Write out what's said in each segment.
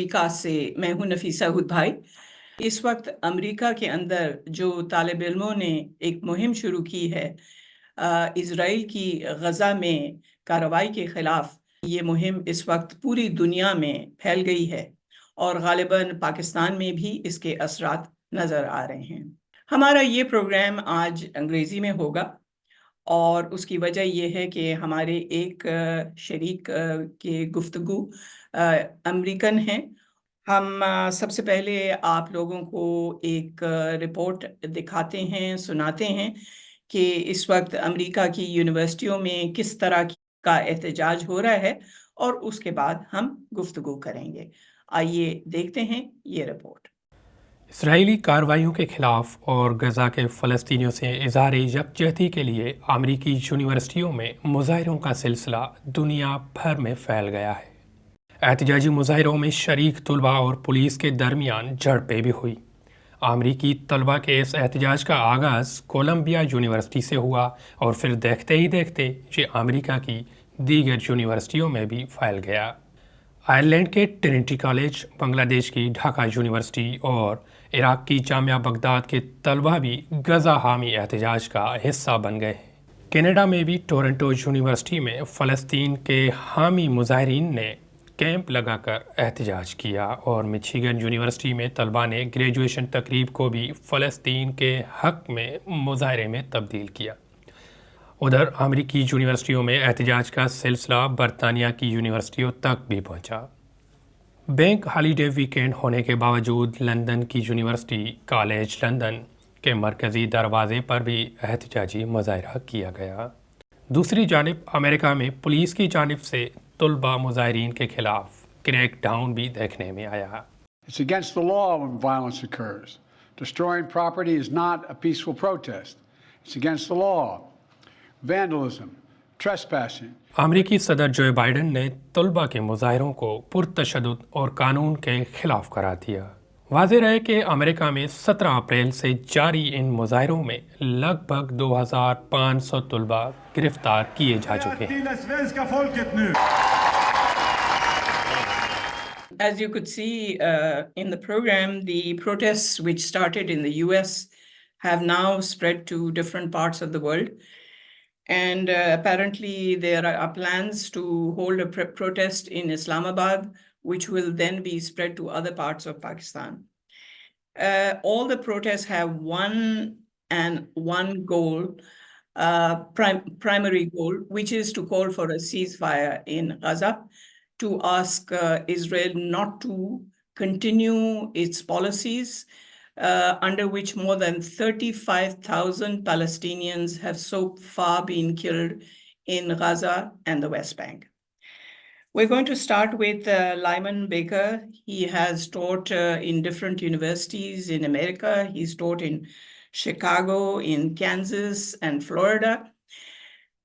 America से मैं हूं नफीसा हुद भाई। इस वक्त अमेरिका के अंदर जो तालिब इल्मों ने एक मुहिम शुरू की है इजराइल की गजा में कार्रवाई के खिलाफ, ये मुहिम इस वक्त पूरी दुनिया में फैल गई है और गालिबन पाकिस्तान में भी इसके असरात नजर आ रहे हैं। हमारा ये प्रोग्राम आज अंग्रेजी में होगा और उसकी वजह यह है कि हमारे एक शरीक के गुफ्तगू अमेरिकन हैं। हम सबसे पहले आप लोगों को एक रिपोर्ट दिखाते हैं, सुनाते हैं कि इस वक्त अमेरिका की यूनिवर्सिटियों में किस तरह का एहतजाज हो रहा है और उसके बाद हम गुफ्तगू करेंगे। आइए देखते हैं ये रिपोर्ट। इसराइली कार्रवाइयों के खिलाफ और गजा के फ़लस्तीनियों से इज़हार यकजहती के लिए अमेरिकी यूनिवर्सिटियों में मुजाहिरों का सिलसिला दुनिया भर में फैल गया है। एहतजाजी मुजाहिरों में शरीक तलबा और पुलिस के दरमियान झड़पें भी हुई। अमेरिकी तलबा के इस एहतजाज का आगाज़ कोलंबिया यूनिवर्सिटी से हुआ और फिर देखते ही देखते ये अमेरिका की दीगर यूनिवर्सिटियों में भी फैल गया। आयरलैंड के ट्रिनिटी कॉलेज, बांग्लादेश की ढाका यूनिवर्सिटी और इराक की जामिया बगदाद के तलबा भी गजा हामी एहतजाज का हिस्सा बन गए हैं। कनाडा में भी टोरंटो यूनिवर्सिटी में फ़लस्तीन के हामी मुजाहिरीन ने कैंप लगाकर एहतजाज किया और मिशिगन यूनिवर्सिटी में तलबा ने ग्रेजुएशन तकरीब को भी फ़लस्तीन के हक़ में मुजाहरे में तब्दील किया। उधर अमेरिकी यूनिवर्सिटियों में एहतजाज का सिलसिला बरतानिया की यूनिवर्सिटियों तक भी पहुंचा। बैंक हॉलीडे वीकेंड होने के बावजूद लंदन की यूनिवर्सिटी कॉलेज लंदन के मरकज़ी दरवाजे पर भी एहतजाजी मुजाहरा किया गया। दूसरी जानिब अमेरिका में पुलिस की जानिब से तलबा मुजाहिरीन के खिलाफ क्रैक डाउन भी देखने में आया। It's against the law when violence occurs. Destroying property is not a peaceful protest. It's against the law. Vandalism, trespassing. अमेरिकी सदर जो बाइडेन ने तलबा के मुजाहिरों को पुरतशद्दुद और कानून के खिलाफ करार दिया। वाज़ेह रहे कि अमेरिका में 17 अप्रैल से जारी इन मुजाहिरों में लगभग 2500 तलबा गिरफ्तार किए जा चुके हैं। As you could see in the program, the protests which started in the US have now spread to different parts of the world. And apparently there are plans to hold a protest in Islamabad, which will then be spread to other parts of Pakistan. All the protests have one goal, primary goal, which is to call for a ceasefire in Gaza, to ask Israel not to continue its policies under which more than 35,000 Palestinians have so far been killed in Gaza and the West Bank. We're going to start with Lyman Baker. He has taught in different universities in America. He's taught in Chicago, in Kansas, and Florida.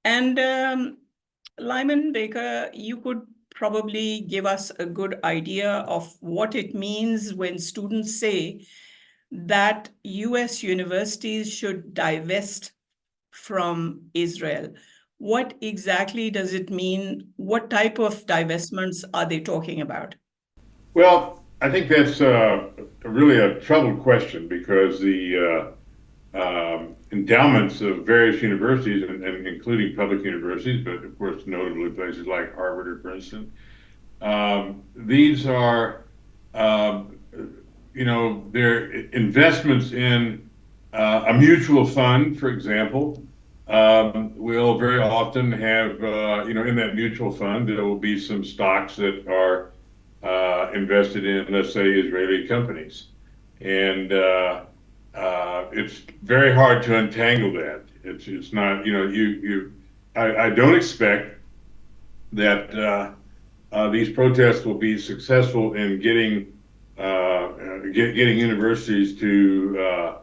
And Lyman Baker, you could probably give us a good idea of what it means when students say that US universities should divest from Israel. What exactly does it mean? What type of divestments are they talking about? Well, I think that's really a troubled question because the endowments of various universities, and including public universities, but of course notably places like Harvard or Princeton, these are they're investments in a mutual fund, for example. Will very often have, in that mutual fund, there will be some stocks that are invested in, let's say, Israeli companies. And it's very hard to untangle that. It's not, I don't expect that these protests will be successful in getting universities to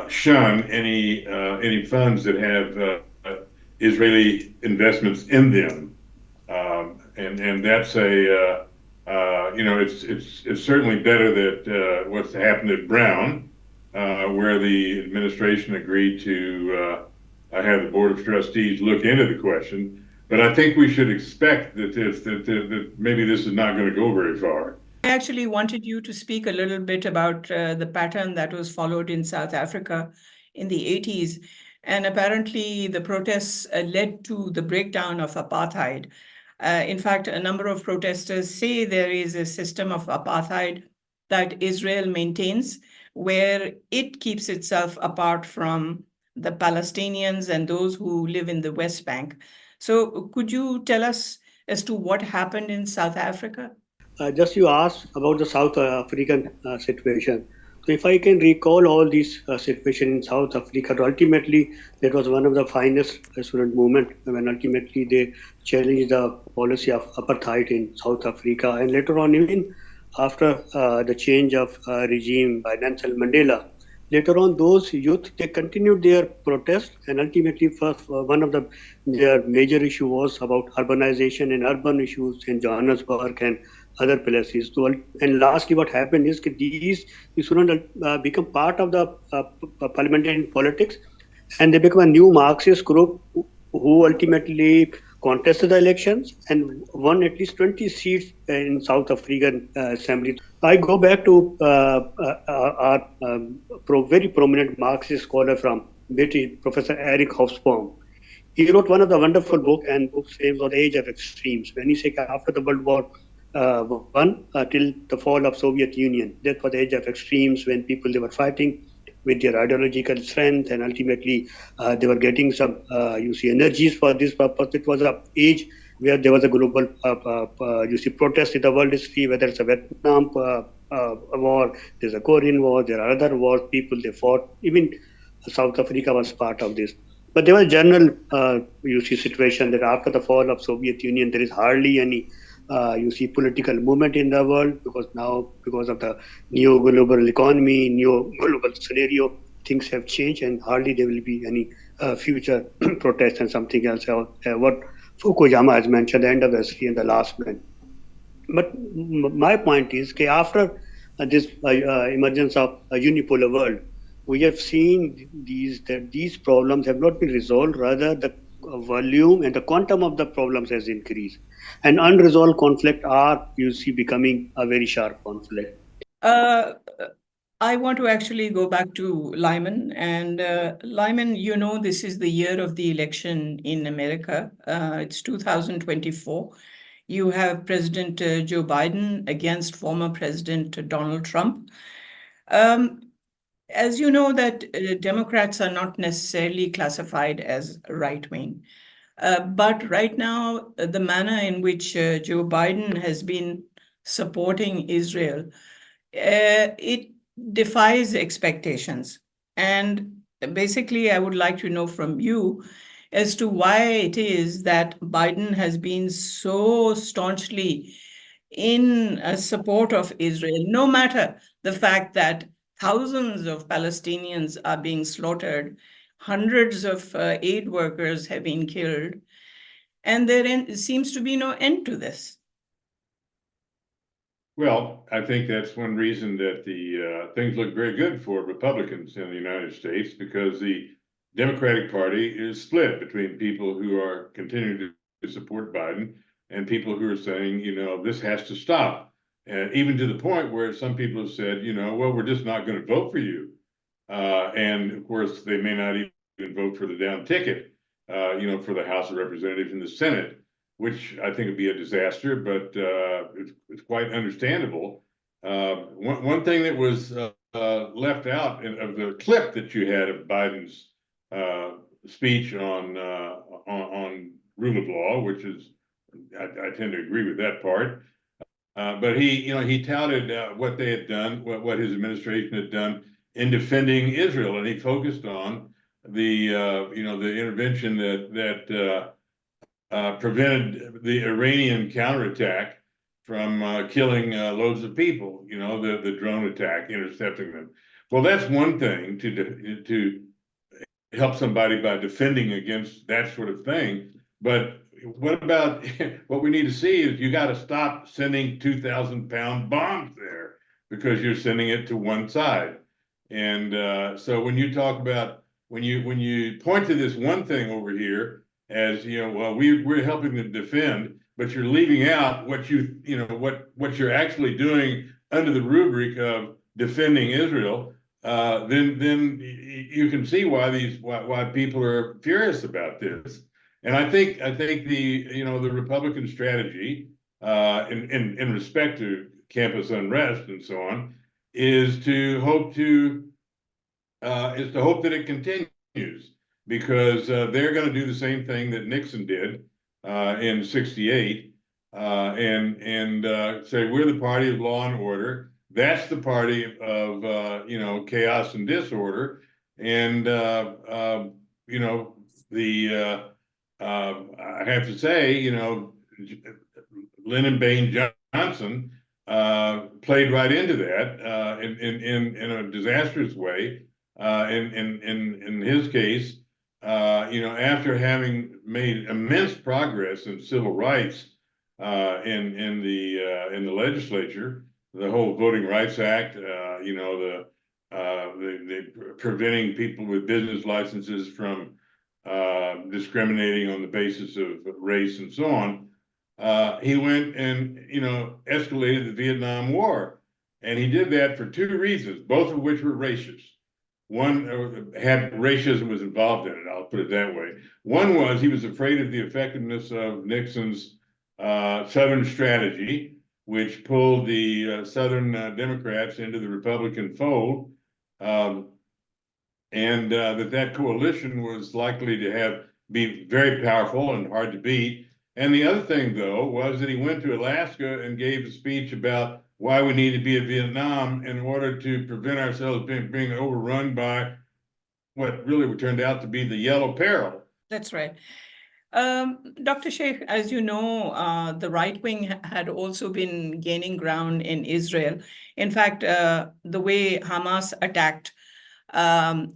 shun any funds that have Israeli investments in them, and that's it's certainly better that what's happened at Brown, where the administration agreed to have the Board of Trustees look into the question. But I think we should expect that maybe this is not going to go very far. actually wanted you to speak a little bit about the pattern that was followed in South Africa in the 80s. And apparently, the protests led to the breakdown of apartheid. In fact, a number of protesters say there is a system of apartheid that Israel maintains, where it keeps itself apart from the Palestinians and those who live in the West Bank. So, could you tell us as to what happened in South Africa? Just you asked about the South African situation. So if I can recall all these situation in South Africa, ultimately that was one of the finest student movement when ultimately they challenged the policy of apartheid in South Africa, and later on even after the change of regime by Nelson Mandela. Later on, those youth they continued their protest, and ultimately, first one of their major issue was about urbanization and urban issues in Johannesburg and other places. So, and lastly, what happened is that these students become part of the parliamentary politics, and they become a new Marxist group who ultimately contested the elections and won at least 20 seats in South African Assembly. I go back to our very prominent Marxist scholar from British, Professor Eric Hobsbawm. He wrote one of the wonderful book and books named The Age of Extremes. When he said after the World War I till the fall of Soviet Union, that was the age of extremes when people they were fighting with their ideological strength, and ultimately they were getting some energies for this purpose. It was an age where there was a global protest in the world history, whether it's a Vietnam war, there's a Korean war, there are other wars, people they fought. Even South Africa was part of this. But there was a general situation that after the fall of Soviet Union, there is hardly any political movement in the world, because now, because of the new global economy, new global scenario, things have changed, and hardly there will be any future protests and something else. What Fukuyama has mentioned, the end of history and the last man. But my point is that after this emergence of a unipolar world, we have seen that these problems have not been resolved. Rather, the volume and the quantum of the problems has increased, and unresolved conflict are becoming a very sharp conflict. I want to actually go back to Lyman. And Lyman, this is the year of the election in America. It's 2024. You have President Joe Biden against former President Donald Trump. As you know, that Democrats are not necessarily classified as right-wing. But right now, the manner in which Joe Biden has been supporting Israel, it defies expectations. And basically, I would like to know from you as to why it is that Biden has been so staunchly in support of Israel, no matter the fact that thousands of Palestinians are being slaughtered, hundreds of aid workers have been killed, and there seems to be no end to this. Well, I think that's one reason that the things look very good for Republicans in the United States, because the Democratic Party is split between people who are continuing to support Biden and people who are saying, this has to stop. Even to the point where some people have said, well, we're just not going to vote for you. And of course, they may not even vote for the down ticket, for the House of Representatives and the Senate, which I think would be a disaster, but it's quite understandable. One thing that was left out of the clip that you had of Biden's speech on rule of law, which is, I tend to agree with that part. But he touted what they had done, what his administration had done in defending Israel, and he focused on the the intervention that prevented the Iranian counterattack from killing loads of people. The drone attack, intercepting them. Well, that's one thing to help somebody by defending against that sort of thing. But what about what we need to see is you got to stop sending 2,000-pound bombs there, because you're sending it to one side. And so when you talk about when you point to this one thing over here as well, we're helping to defend, but you're leaving out what what you're actually doing under the rubric of defending Israel, then you can see why people are furious about this. And I think the Republican strategy in respect to campus unrest and so on is to hope that it continues, because they're going to do the same thing that Nixon did in '68 and say we're the party of law and order. That's the party of chaos and disorder, and I have to say, Lyman Baker Johnson played right into that in a disastrous way. In his case, after having made immense progress in civil rights in the legislature, the whole Voting Rights Act, the preventing people with business licenses from discriminating on the basis of race and so on, he went and escalated the Vietnam War, and he did that for two reasons, both of which were racist. One had racism was involved in it, I'll put it that way. One was he was afraid of the effectiveness of Nixon's Southern strategy, which pulled the Southern Democrats into the Republican fold, and that coalition was likely to be very powerful and hard to beat. And the other thing, though, was that he went to Alaska and gave a speech about why we need to be in Vietnam in order to prevent ourselves being overrun by what really turned out to be the Yellow Peril. That's right. Dr. Sheikh, as you know, the right wing had also been gaining ground in Israel. In fact, the way Hamas attacked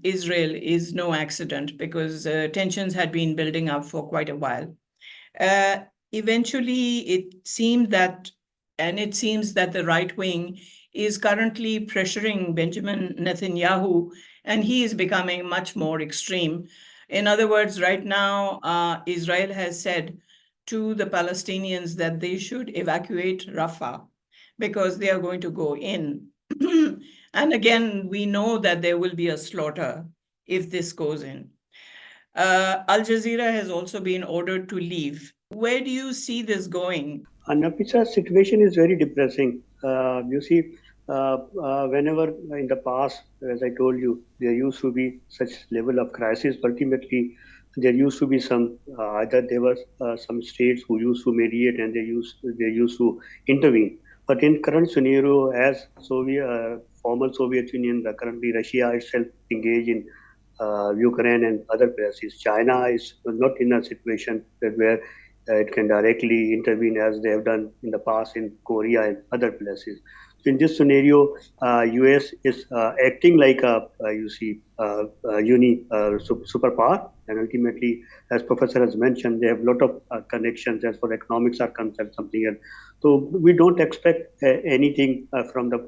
Israel is no accident, because tensions had been building up for quite a while. Eventually, it seems that the right wing is currently pressuring Benjamin Netanyahu, and he is becoming much more extreme. In other words, right now, Israel has said to the Palestinians that they should evacuate Rafah because they are going to go in. And again, we know that there will be a slaughter if this goes in. Al Jazeera has also been ordered to leave. Where do you see this going? Nafisa, situation is very depressing. You see, whenever in the past, as I told you, there used to be such level of crisis. Ultimately, there used to be some either there was some states who used to mediate and they used to intervene. But in current scenario, as former Soviet Union, currently Russia itself engaged in Ukraine and other places. China is not in a situation where it can directly intervene as they have done in the past in Korea and other places. So in this scenario, US is acting like a superpower, and ultimately, as Professor has mentioned, they have a lot of connections as for economics are concerned, something else. So we don't expect anything from the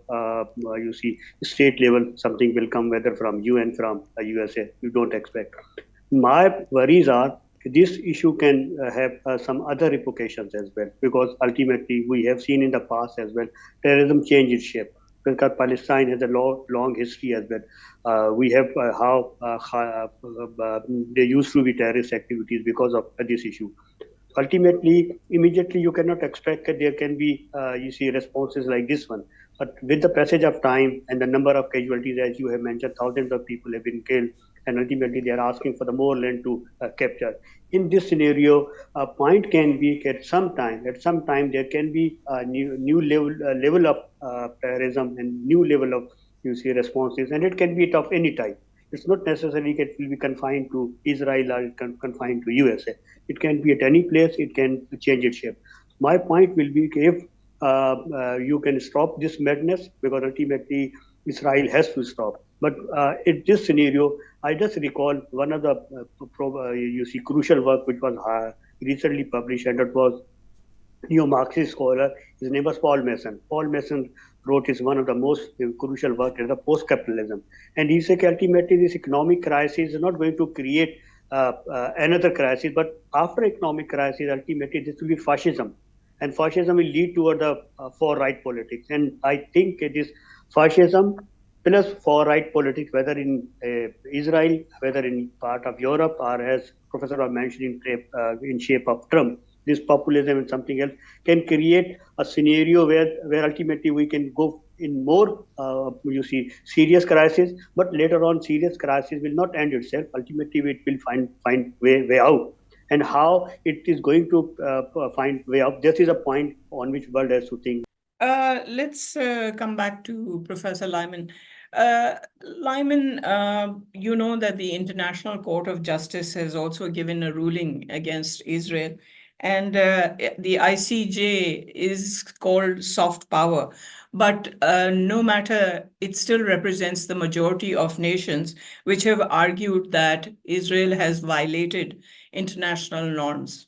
state level. Something will come, whether from UN, from USA. We don't expect. My worries are this issue can have some other repercussions as well, because ultimately we have seen in the past as well, terrorism changes shape. Because Palestine has a long history as well. We have how there used to be terrorist activities because of this issue. Ultimately, immediately you cannot expect that there can be responses like this one. But with the passage of time and the number of casualties, as you have mentioned, thousands of people have been killed, and ultimately they are asking for the more land to capture. In this scenario, a point can be at some time there can be a new level of terrorism and new level of responses, and it can be of any type. It's not necessarily it will be confined to Israel or confined to USA. It can be at any place. It can change its shape. My point will be if you can stop this madness, because ultimately Israel has to stop. But in this scenario, I just recall one of the crucial work which was recently published, and it was neo-Marxist scholar. His name was Paul Mason. Paul Mason wrote is one of the most crucial work in the post-capitalism, and he said ultimately this economic crisis is not going to create another crisis, but after economic crisis, ultimately this will be fascism. and fascism will lead toward the far-right politics. And I think it is fascism plus far-right politics, whether in Israel, whether in part of Europe, or as Professor was mentioning, in shape of Trump, this populism and something else can create a scenario where ultimately we can go in more, serious crisis. But later on, serious crisis will not end itself. Ultimately, it will find way out. And how it is going to find way out, this is a point on which world has to think. Let's come back to Professor Lyman. Lyman, you know that the International Court of Justice has also given a ruling against Israel, and the ICJ is called soft power. But no matter, it still represents the majority of nations which have argued that Israel has violated international norms.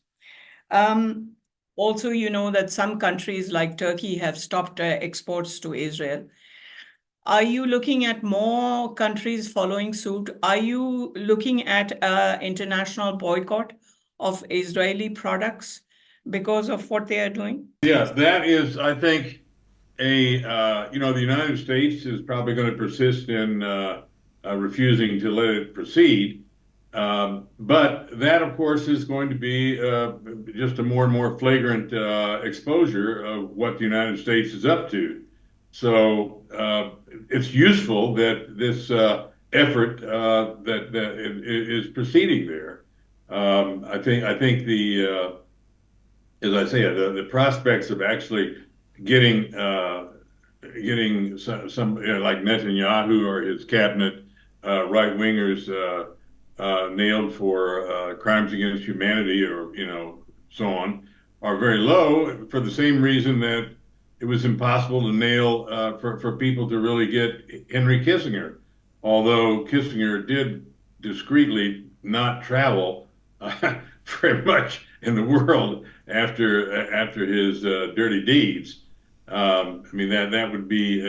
Also, you know that some countries like Turkey have stopped exports to Israel. Are you looking at more countries following suit? Are you looking at international boycott of Israeli products because of what they are doing? Yeah, that is, I think, the United States is probably going to persist in refusing to let it proceed. But that, of course, is going to be just a more and more flagrant exposure of what the United States is up to. So it's useful that this effort that is proceeding there. I think the as I say, the prospects of actually getting some like Netanyahu or his cabinet right wingers nailed for crimes against humanity or so on are very low, for the same reason that it was impossible to nail for people to really get Henry Kissinger, although Kissinger did discreetly not travel very much in the world after his dirty deeds. I mean, that would be,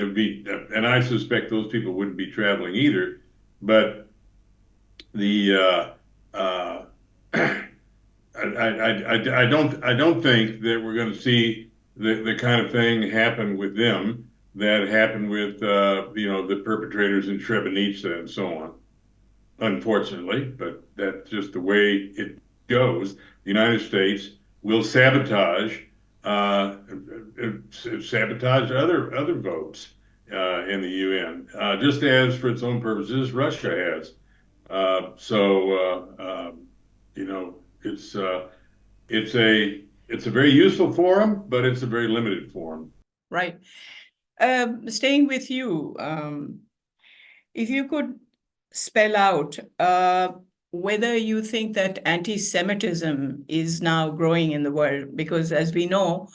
and I suspect those people wouldn't be traveling either. But the I don't think that we're going to see the kind of thing happen with them that happened with the perpetrators in Srebrenica and so on. Unfortunately, but that's just the way it goes. The United States will sabotage other votes in the UN, just as for its own purposes Russia has. It's a very useful forum, but it's a very limited forum. Right. Staying with you, if you could spell out whether you think that anti-Semitism is now growing in the world, because as we know,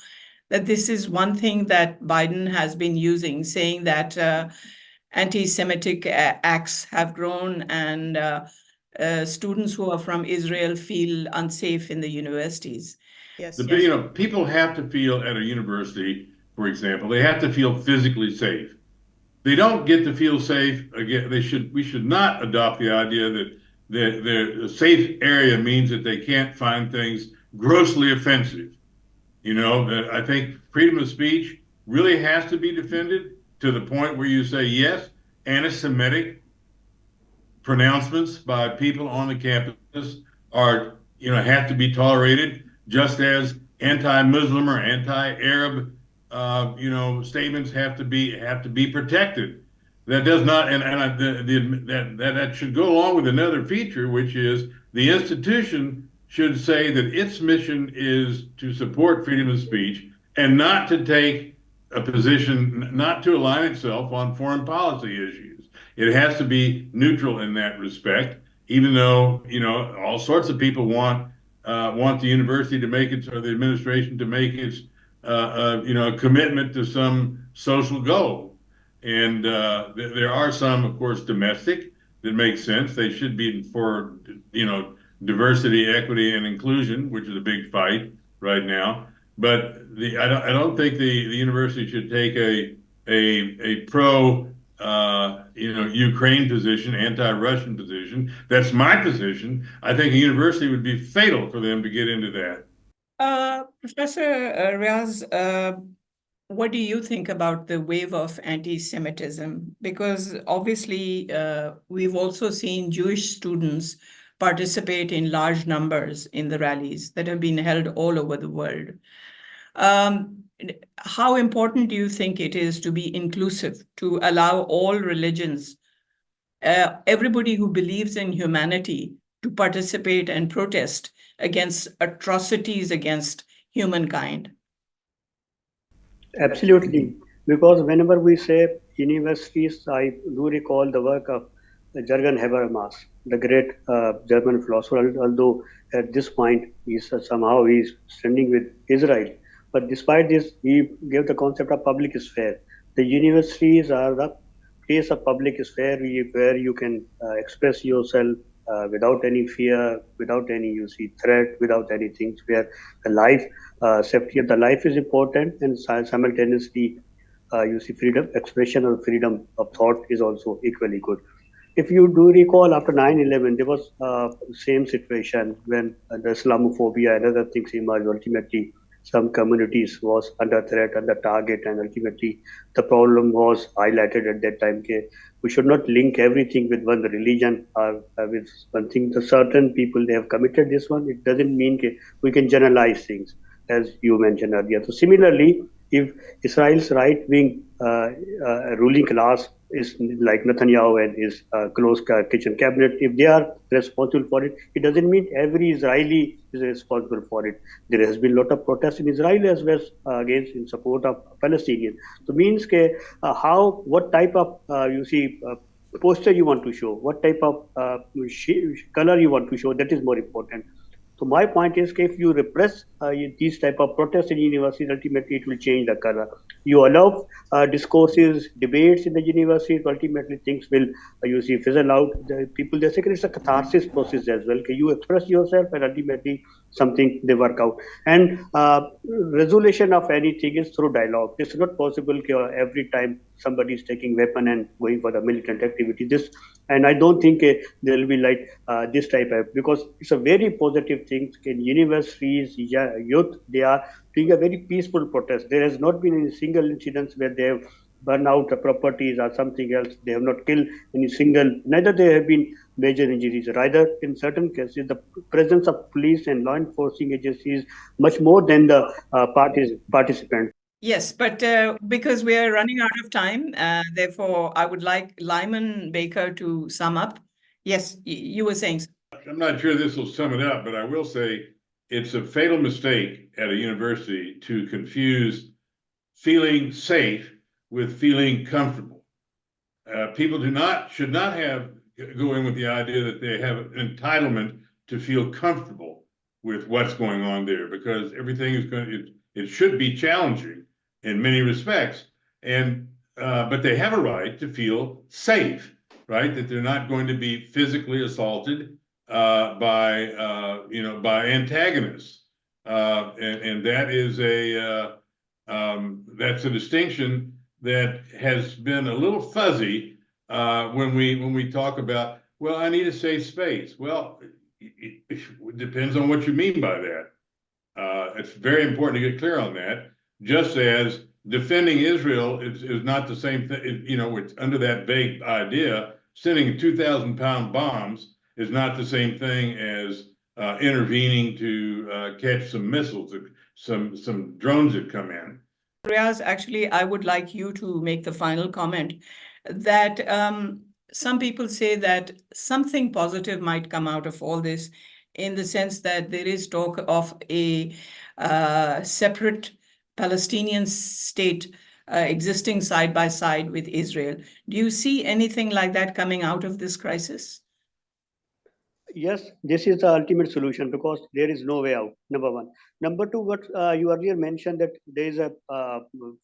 that this is one thing that Biden has been using, saying that anti-Semitic acts have grown and students who are from Israel feel unsafe in the universities. Yes. People have to feel at a university, for example, they have to feel physically safe. They don't get to feel safe again. We should not adopt the idea that the safe area means that they can't find things grossly offensive. I think freedom of speech really has to be defended to the point where you say, yes, anti-Semitic pronouncements by people on the campus are, have to be tolerated, just as anti-Muslim or anti-Arab statements have to be protected. That does not, that should go along with another feature, which is the institution should say that its mission is to support freedom of speech and not to take a position, not to align itself on foreign policy issues. It has to be neutral in that respect, even though all sorts of people want the university to make its, or the administration to make its a commitment to some social goal. And there are some, of course, domestic that make sense. They should be for, diversity, equity, and inclusion, which is a big fight right now. But I don't think the university should take a pro Ukraine position, anti-Russian position. That's my position. I think a university would be fatal for them to get into that. Professor Riaz, what do you think about the wave of anti-Semitism? Because obviously, we've also seen Jewish students participate in large numbers in the rallies that have been held all over the world. Um, how important do you think it is to be inclusive, to allow all religions, everybody who believes in humanity, to participate and protest against atrocities against humankind? Absolutely, because whenever we say universities, I do recall the work of Jürgen Habermas, the great German philosopher, although at this point somehow he's standing with Israel. But despite this, he gave the concept of public sphere. The universities are the place of public sphere where you can express yourself without any fear, without any threat, without anything. Where the life, safety of the life is important, and simultaneously, freedom expression or freedom of thought is also equally good. If you do recall, after 9/11, there was same situation when the Islamophobia and other things emerged. Ultimately, some communities was under threat, under target, and ultimately the problem was highlighted at that time. Okay, we should not link everything with one religion or with one thing. The certain people they have committed this one. It doesn't mean we can generalize things, as you mentioned earlier. So similarly, if Israel's right-wing ruling class is like Netanyahu and his close kitchen cabinet, if they are responsible for it, it doesn't mean every Israeli is responsible for it. There has been a lot of protests in Israel as well against in support of Palestinians. So means what type of poster you want to show, what type of color you want to show, that is more important. So my point is, if you repress these type of protests in universities, ultimately it will change the color. You allow discourses, debates in the universities, ultimately things will fizzle out. The people they say it's a catharsis process as well. You express yourself, and ultimately something they work out. And resolution of anything is through dialogue. It's not possible every time somebody is taking weapon and going for the militant activity. And I don't think there will be like this type of, because it's a very positive thing in universities, youth, they are doing a very peaceful protest. There has not been any single incidents where they have burned out the properties or something else. They have not killed neither there have been major injuries. Rather, in certain cases, the presence of police and law enforcing agencies much more than the participants. Yes, but because we are running out of time, therefore, I would like Lyman Baker to sum up. Yes, you were saying. I'm not sure this will sum it up, but I will say it's a fatal mistake at a university to confuse feeling safe with feeling comfortable. People should not go in with the idea that they have an entitlement to feel comfortable with what's going on there, because everything it should be challenging in many respects, but they have a right to feel safe, right? That they're not going to be physically assaulted by antagonists, and that is that's a distinction that has been a little fuzzy when we talk about, well, I need a safe space. Well, it depends on what you mean by that. It's very important to get clear on that. Just as defending Israel is not the same thing, it's under that vague idea. Sending 2,000-pound bombs is not the same thing as intervening to catch some missiles, some drones that come in. Riaz, actually, I would like you to make the final comment that some people say that something positive might come out of all this, in the sense that there is talk of a separate Palestinian state existing side by side with Israel. Do you see anything like that coming out of this crisis? Yes, this is the ultimate solution because there is no way out. Number one. Number two, what you earlier mentioned that there is a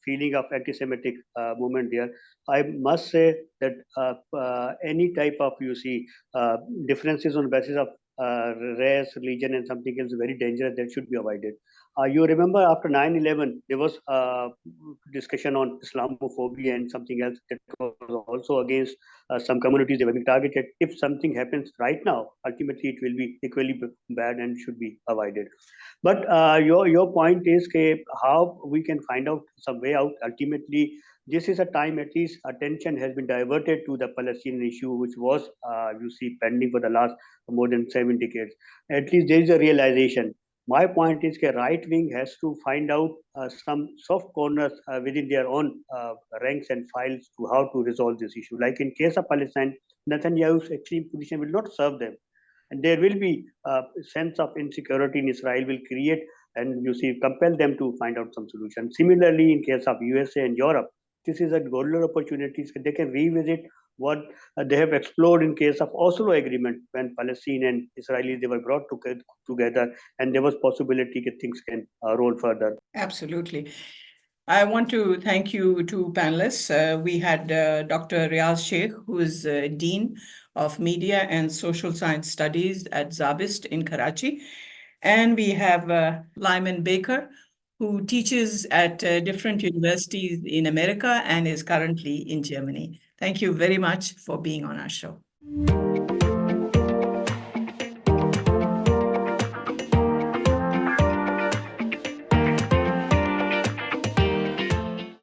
feeling of anti-Semitic movement there. I must say that any type of differences on the basis of race, religion, and something else very dangerous that should be avoided. You remember after 9/11, there was discussion on Islamophobia and something else that was also against some communities. They were being targeted. If something happens right now, ultimately it will be equally bad and should be avoided. But your point is how we can find out some way out. Ultimately, this is a time at least attention has been diverted to the Palestinian issue, which was pending for the last more than 7 decades. At least there is a realization. My point is that right wing has to find out some soft corners within their own ranks and files to how to resolve this issue. Like in case of Palestine, Netanyahu's extreme position will not serve them, and there will be a sense of insecurity in Israel will create and compel them to find out some solution. Similarly, in case of USA and Europe, this is a golden opportunity. They can revisit what they have explored in case of Oslo agreement when Palestine and Israelis they were brought together, and there was possibility that things can roll further. Absolutely. I want to thank you two panelists. We had Dr. Riaz Sheikh, who is Dean of Media and Social Science Studies at Zabist in Karachi. And we have Lyman Baker, who teaches at different universities in America and is currently in Germany. Thank you very much for being on our show.